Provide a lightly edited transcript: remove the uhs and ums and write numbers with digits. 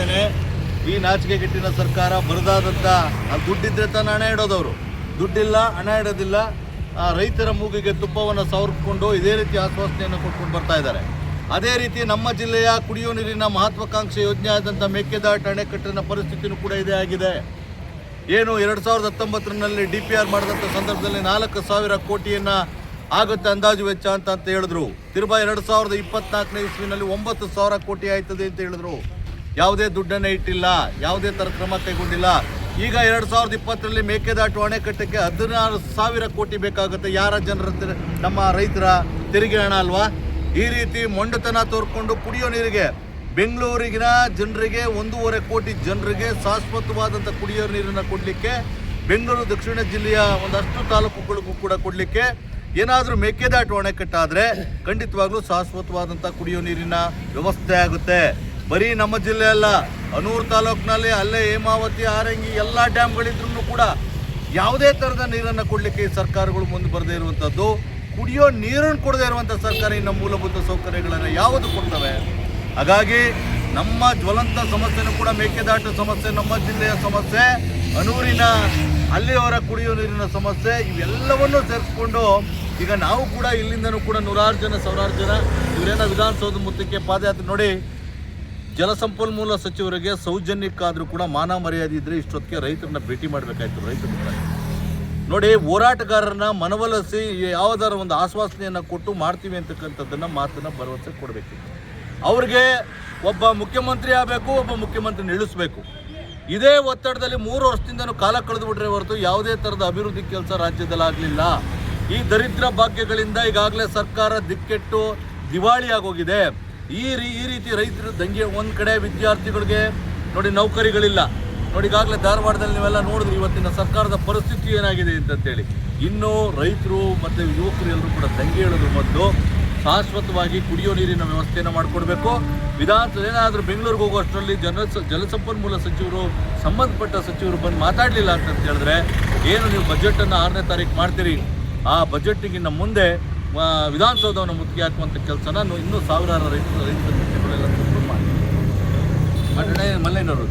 ಇದ್ದೇನೆ. ಈ ನಾಚಿಕೆಗೆಟ್ಟಿನ ಸರ್ಕಾರ ಬರದಾದಂಥ ದುಡ್ಡಿದ್ರೆ ತಾನು ಹಣ ಇಡೋದವರು, ದುಡ್ಡಿಲ್ಲ, ಹಣ ಇಡೋದಿಲ್ಲ. ರೈತರ ಮೂಗಿಗೆ ತುಪ್ಪವನ್ನು ಸವರ್ಕೊಂಡು ಇದೇ ರೀತಿ ಆಶ್ವಾಸನೆಯನ್ನು ಕೊಟ್ಕೊಂಡು ಬರ್ತಾ ಇದ್ದಾರೆ. ಅದೇ ರೀತಿ ನಮ್ಮ ಜಿಲ್ಲೆಯ ಕುಡಿಯುವ ನೀರಿನ ಮಹತ್ವಾಕಾಂಕ್ಷೆ ಯೋಜನೆ ಆದಂಥ ಮೇಕೆದಾಟು ಅಣೆಕಟ್ಟಿನ ಪರಿಸ್ಥಿತಿಯೂ ಕೂಡ ಇದೇ ಆಗಿದೆ. ಏನು 2019ರಲ್ಲಿ DPR ಮಾಡಿದಂಥ ಸಂದರ್ಭದಲ್ಲಿ 4,000 ಕೋಟಿಯನ್ನು ಆಗುತ್ತೆ ಅಂದಾಜು ವೆಚ್ಚ ಅಂತ ಹೇಳಿದ್ರು. ತಿರ್ಬಾ 2024ನೇ ಇಸ್ವಿನಲ್ಲಿ 9,000 ಕೋಟಿ ಆಯ್ತದೆ ಅಂತ ಹೇಳಿದ್ರು. ಯಾವುದೇ ದುಡ್ಡನ್ನೇ ಇಟ್ಟಿಲ್ಲ, ಯಾವುದೇ ಥರ ಕ್ರಮ ಕೈಗೊಂಡಿಲ್ಲ. ಈಗ 2020ರಲ್ಲಿ ಮೇಕೆದಾಟು ಅಣೆಕಟ್ಟಕ್ಕೆ 16,000 ಕೋಟಿ ಬೇಕಾಗುತ್ತೆ. ಯಾರ ಜನರ, ನಮ್ಮ ರೈತರ ತೆರಿಗೆ ಹಣ ಅಲ್ವಾ? ಈ ರೀತಿ ಮೊಂಡತನ ತೋರ್ಕೊಂಡು ಕುಡಿಯೋ ನೀರಿಗೆ ಬೆಂಗಳೂರಿನ ಜನರಿಗೆ 1.5 ಕೋಟಿ ಜನರಿಗೆ ಶಾಶ್ವತವಾದಂಥ ಕುಡಿಯೋ ನೀರನ್ನು ಕೊಡಲಿಕ್ಕೆ, ಬೆಂಗಳೂರು ದಕ್ಷಿಣ ಜಿಲ್ಲೆಯ ಒಂದಷ್ಟು ತಾಲೂಕುಗಳಿಗೂ ಕೂಡ ಕೊಡಲಿಕ್ಕೆ ಏನಾದರೂ ಮೇಕೆದಾಟು ಅಣೆಕಟ್ಟಾದರೆ ಖಂಡಿತವಾಗ್ಲೂ ಶಾಶ್ವತವಾದಂಥ ಕುಡಿಯೋ ನೀರಿನ ವ್ಯವಸ್ಥೆ ಆಗುತ್ತೆ. ಬರೀ ನಮ್ಮ ಜಿಲ್ಲೆ ಅಲ್ಲ, ಅನೂರು ತಾಲೂಕಿನಲ್ಲಿ ಅಲ್ಲೇ ಹೇಮಾವತಿ, ಆರಂಗಿ ಎಲ್ಲ ಡ್ಯಾಮ್ಗಳಿದ್ರೂ ಕೂಡ ಯಾವುದೇ ಥರದ ನೀರನ್ನು ಕೊಡಲಿಕ್ಕೆ ಈ ಸರ್ಕಾರಗಳು ಮುಂದೆ ಬರದೇ ಇರುವಂಥದ್ದು. ಕುಡಿಯೋ ನೀರನ್ನು ಕೊಡದೇ ಇರುವಂಥ ಸರ್ಕಾರ ಇನ್ನು ಮೂಲಭೂತ ಸೌಕರ್ಯಗಳನ್ನು ಯಾವುದು ಕೊಡ್ತವೆ? ಹಾಗಾಗಿ ನಮ್ಮ ಜ್ವಲಂತ ಸಮಸ್ಯೆನೂ ಕೂಡ ಮೇಕೆದಾಟು ಸಮಸ್ಯೆ, ನಮ್ಮ ಜಿಲ್ಲೆಯ ಸಮಸ್ಯೆ, ಅನೂರಿನ ಅಲ್ಲಿಯವರ ಕುಡಿಯೋ ನೀರಿನ ಸಮಸ್ಯೆ, ಇವೆಲ್ಲವನ್ನೂ ಸೇರಿಸ್ಕೊಂಡು ಈಗ ನಾವು ಕೂಡ ಇಲ್ಲಿಂದನೂ ಕೂಡ ನೂರಾರು ಜನ, ಸಾವಿರಾರು ಜನ ಇವರೇನ ವಿಧಾನಸೌಧ ಮುತ್ತಕ್ಕೆ ಪಾದಯಾತ್ರೆ ನೋಡಿ. ಜಲಸಂಪನ್ಮೂಲ ಸಚಿವರಿಗೆ ಸೌಜನ್ಯಕ್ಕಾದರೂ ಕೂಡ ಮಾನ ಮರ್ಯಾದೆ ಇದ್ದರೆ ಇಷ್ಟೊತ್ತಿಗೆ ರೈತರನ್ನ ಭೇಟಿ ಮಾಡಬೇಕಾಯ್ತು. ರೈತರು ನೋಡಿ, ಹೋರಾಟಗಾರರನ್ನ ಮನವೊಲಿಸಿ ಯಾವುದಾರ ಒಂದು ಆಶ್ವಾಸನೆಯನ್ನು ಕೊಟ್ಟು ಮಾಡ್ತೀವಿ ಅಂತಕ್ಕಂಥದ್ದನ್ನು ಮಾತನ್ನು ಭರವಸೆ ಕೊಡಬೇಕಿತ್ತು. ಅವ್ರಿಗೆ ಒಬ್ಬ ಮುಖ್ಯಮಂತ್ರಿ ಆಗಬೇಕು, ಒಬ್ಬ ಮುಖ್ಯಮಂತ್ರಿ ನಿಲ್ಲಿಸಬೇಕು. ಇದೇ ಒತ್ತಡದಲ್ಲಿ 3 ವರ್ಷದಿಂದನೂ ಕಾಲ ಕಳೆದು ಬಿಟ್ರೆ ಹೊರತು ಯಾವುದೇ ಥರದ ಅಭಿವೃದ್ಧಿ ಕೆಲಸ ರಾಜ್ಯದಲ್ಲಿ ಆಗಲಿಲ್ಲ. ಈ ದರಿದ್ರ ಭಾಗ್ಯಗಳಿಂದ ಈಗಾಗಲೇ ಸರ್ಕಾರ ದಿಕ್ಕೆಟ್ಟು ದಿವಾಳಿ ಆಗೋಗಿದೆ. ಈ ರೀತಿ ರೈತರ ದಂಗೆ, ಒಂದು ಕಡೆ ವಿದ್ಯಾರ್ಥಿಗಳಿಗೆ ನೋಡಿ ನೌಕರಿಗಳಿಲ್ಲ. ನೋಡಿ, ಈಗಾಗಲೇ ಧಾರವಾಡದಲ್ಲಿ ನೀವೆಲ್ಲ ನೋಡಿದ್ರಿ ಇವತ್ತಿನ ಸರ್ಕಾರದ ಪರಿಸ್ಥಿತಿ ಏನಾಗಿದೆ ಅಂತೇಳಿ. ಇನ್ನು ರೈತರು ಮತ್ತು ಯುವಕರು ಎಲ್ಲರೂ ಕೂಡ ದಂಗೆ ಹೇಳೋದ್ರ ಮೊದಲು ಶಾಶ್ವತವಾಗಿ ಕುಡಿಯೋ ನೀರಿನ ವ್ಯವಸ್ಥೆಯನ್ನು ಮಾಡಿಕೊಡ್ಬೇಕು. ವಿಧಾನಸಭೆ ಏನಾದರೂ ಬೆಂಗಳೂರಿಗೆ ಹೋಗುವಷ್ಟರಲ್ಲಿ ಜಲಸಂಪನ್ಮೂಲ ಸಚಿವರು, ಸಂಬಂಧಪಟ್ಟ ಸಚಿವರು ಬಂದು ಮಾತಾಡಲಿಲ್ಲ ಅಂತ ಹೇಳಿದ್ರೆ, ಏನು ನೀವು ಬಜೆಟನ್ನು 6ನೇ ತಾರೀಕು ಮಾಡ್ತೀರಿ, ಆ ಬಜೆಟ್ಟಿಗಿನ್ನ ಮುಂದೆ ವಿಧಾನಸೌಧವನ್ನು ಮುತ್ತಿಗೆ ಹಾಕುವಂಥ ಕೆಲಸನ ಇನ್ನೂ ಸಾವಿರಾರು ರೈತರು ಮಾಡಿ. ಮಲ್ಲಯ್ಯನವರು